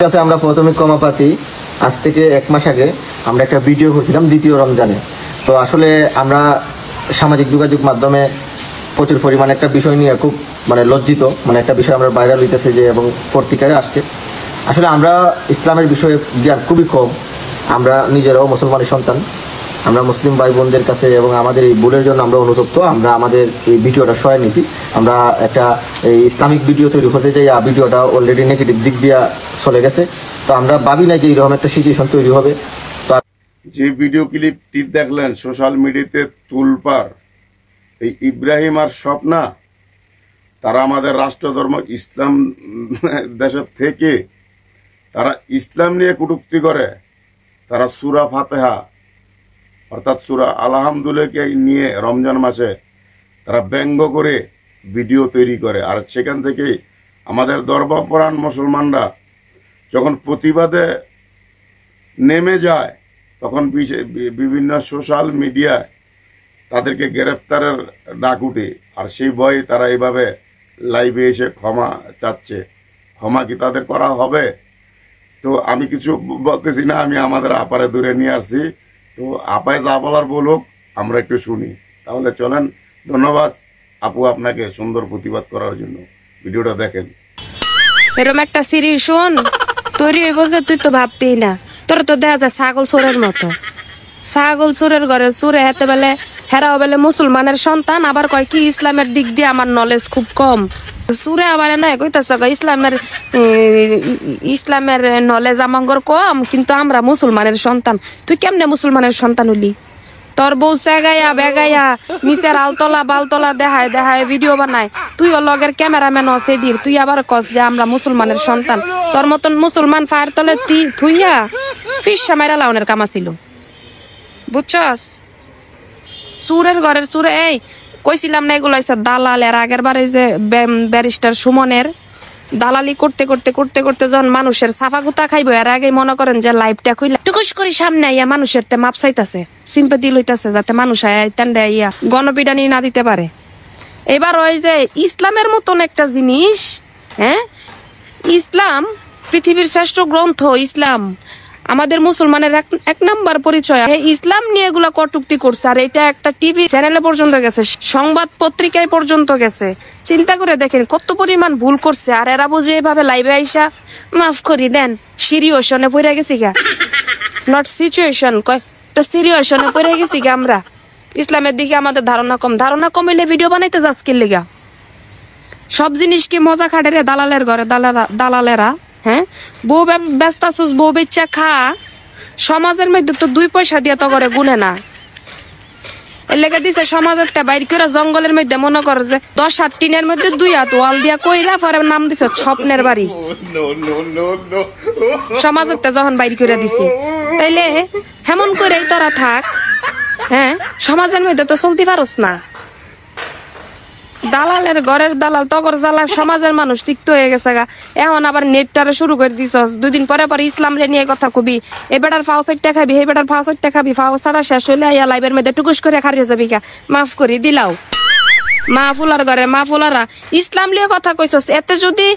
কাছে আমরা প্রথমে ক্ষমা প্রার্থী। আজ থেকে 1 মাস আগে আমরা একটা ভিডিও করছিলাম দ্বিতীয় রমজানে। তো আসলে আমরা সামাজিক যোগাযোগ মাধ্যমে প্রচুর পরিমাণে একটা বিষয় নিয়ে খুব লজ্জিত, একটা বিষয় আমরা ভাইরাল হইতেছে যে এবং পত্রিকায় আসছে। আসলে আমরা ইসলামের বিষয়ে জ্ঞান খুবই কম। আমরা নিজেরাও মুসলমানের সন্তান। আমরা মুসলিম ভাই বোনদের কাছে এবং আমাদের এই ভুলের জন্য আমরা অনুতপ্ত। আমরা আমাদের এই ভিডিওটা সরাই নিয়েছি। আমরা একটা এই ইসলামিক ভিডিও তৈরি করতে যাই, ভিডিওটা অলরেডি নেগেটিভ দিক দিয়ে চলে গেছে। তো আমরা ভাবি না যে এইরকম একটা সিচুয়েশন তৈরি হবে। যে ভিডিও ক্লিপটি দেখলেন সোশ্যাল মিডিয়াতে তুলপার, এই ইব্রাহিম আর স্বপ্না, তারা আমাদের রাষ্ট্রধর্ম ইসলাম দেশের থেকে তারা ইসলাম নিয়ে কটূক্তি করে। তারা সূরা ফাতিহা অর্থাৎ সূরা আলহামদুলিল্লাহকে নিয়ে রমজান মাসে তারা ব্যঙ্গ করে ভিডিও তৈরি করে। আর সেখান থেকে আমাদের ধর্মপরায়ণ মুসলমানরা যখন প্রতিবাদে নেমে যায় তখন বিভিন্ন সোশ্যাল মিডিয়ায় তাদেরকে গ্রেপ্তারের ডাক উঠে। আর সেই ভয়ে তারা এইভাবে লাইভে এসে ক্ষমা চাচ্ছে। ক্ষমা কি তাদের করা হবে? তো আমি কিছু বলতেছি না, আমি আমাদের আপারে দূরে নিয়ে আসছি। তো আপায় যা বলার বলুক, আমরা একটু শুনি। তাহলে চলেন। ধন্যবাদ আপু আপনাকে সুন্দর প্রতিবাদ করার জন্য। ভিডিওটা দেখেন। এরকম একটা সিরিজ শোন তৈরি হইব যে তুই তো ভাবতেই না। তোর তো দেখা যায় ছাগল চোরের মতো। ছাগল চোরের ঘরে চোরে হেতে বেলে হেরাও বেলে মুসলমানের সন্তান, আবার কয় কি ইসলামের দিক দিয়ে আমার নলেজ খুব কম। সুরে আবার নয় কইতাছে ইসলামের নলেজ আমাঙ্গর কম, কিন্তু আমরা মুসলমানের সন্তান। তুই কেমনে মুসলমানের সন্তান হলি? তোর বউ চেগাইয়া বেগাইয়া নিচের আলতলা বালতলা দেখায় দেখায় ভিডিও বানায়। তুই ও লগের ক্যামেরাম্যান সেডির, তুই আবার কস যে আমরা মুসলমানের সন্তান। তোর মতন মুসলমান ফায়ার তলে থুইয়া ফিসা মাইরা লাউনের কামা ছিল, বুঝছস? সুরের ঘরের সুরে। এই কইছিলাম না এগুলো হইছে দালাল। এর আগের বারে যে ব্যারিস্টার সুমনের দালালি করতে করতে করতে করতে যখন মানুষের সাফা গুতা খাইবো, এর আগে মনে করেন যে লাইভটা খুইলা টুকুস করে সামনে আইয়া মানুষের তে মাপ চাইতাছে, সিম্পাথি লইতাছে, যাতে মানুষ আইয়া গণপিটানি না দিতে পারে। এবার ওই যে ইসলামের মতন একটা জিনিস, হ্যাঁ, ইসলাম পৃথিবীর শ্রেষ্ঠ গ্রন্থ। ইসলাম আমাদের মুসলমানের এক নাম্বার পরিচয়। ইসলাম নিয়ে এগুলা কটুক্তি করছে, আর এটা একটা টিভি চ্যানেলে পর্যন্ত গেছে, সংবাদ পত্রিকায় পর্যন্ত গেছে। চিন্তা করে দেখেন কত পরিমাণ ভুল করছে। আর এরা বুঝে এভাবে লাইভে আইসা মাফ করি দেন, সিরিয়াসনে পড়ে গেছি গা, নট সিচুয়েশন, একটা সিরিয়াসনে পড়ে গেছি গা আমরা। ইসলামের দিকে আমাদের ধারণা কম। ধারণা কমিলে ভিডিও বানাইতে যাস কি লিগা? সব জিনিস কি মজা খাটে রে দালালের ঘরে দালালেরা? হ্যাঁ, বউ ব্যস্ত আছিস, বউ বেচা খা। সমাজের মধ্যে তো 2 পয়সা দিয়ে তো করে গুনে না। এর লেগে দিছে সমাজের তে বাইর করে জঙ্গলের মধ্যে মনে কর যে 10 হাত টিনের মধ্যে 2 হাত ওয়াল দিয়া কইরা পরে নাম দিছে স্বপ্নের বাড়ি। সমাজের তে যখন বাইর করে দিছে, তাইলে হেমন করেই তোরা থাক। হ্যাঁ, সমাজের মধ্যে তো চলতে পারস না। দালালের ঘরের দালাল তগর জ্বালা সমাজের মানুষ তিক্ত হয়ে গেছে গা। এখন আবার নেটটারে শুরু করে দিছস। 2 দিন পরে পরে ইসলাম রে নিয়ে কথা কবি। এ বেটার ফাও সাইডটা খাবি, হে বেটার ফাও সাইডটা খাবি। ফাও সারা শেষ হইলে আইয়া লাইভের মধ্যে টুকুস করে খারিয়ে যাবি গা। মাফ করি দিলাও। মাহফুলার ঘরে মাহফুলারা ইসলাম নিয়ে কথা কইছস। এতে যদি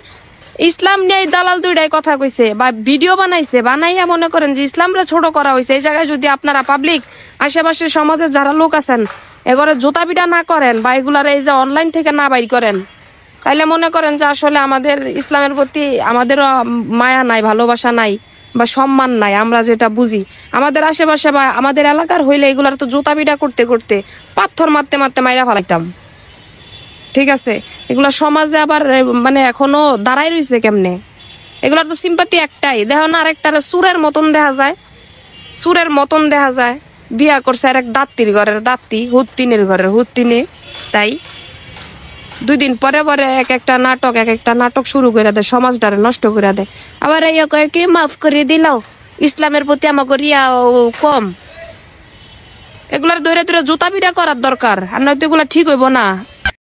ইসলাম নিয়ে দালাল দুইটাই কথা কইছে বা ভিডিও বানাইছে, বানাইয়া মনে করেন যে ইসলামরে ছোট করা হয়েছে, এই জায়গায় যদি আপনারা পাবলিক আশেপাশের সমাজের যারা লোক আছেন এগরে জোতা পিটা না করেন বা এগুলার এই যে অনলাইন থেকে না বাইর করেন, তাইলে মনে করেন যে আসলে আমাদের ইসলামের প্রতি আমাদের মায়া নাই, ভালোবাসা নাই বা সম্মান নাই। আমরা যেটা বুঝি আমাদের আশেপাশে বা আমাদের এলাকার হইলে এগুলার তো জোতা পিটা করতে করতে পাথর মারতে মারতে মাইরা ফেলাইতাম। ঠিক আছে, এগুলা সমাজে আবার এখনো দাঁড়াই রইছে কেমনে? এগুলার তো সিম্পাথি একটাই। দেখো না, আরেকটার সুরের মতন দেখা যায়, সুরের মতন দেখা যায়। বিয়া করছে আর এক দাত্তির ঘরের দাত্তি, হুত্তিনের ঘরের হুত্তিনে। তাই 2 দিন পরে পরে এক একটা নাটক শুরু করে দেয়, সমাজটারে নষ্ট করে দেয়। আবার এই কয় কি মাফ করে দিলাও, ইসলামের প্রতি আমাকে রিয়া কম। এগুলার ধরে ধরে জুতা পিটা করার দরকার, আর নয়তো এগুলা ঠিক হইব না।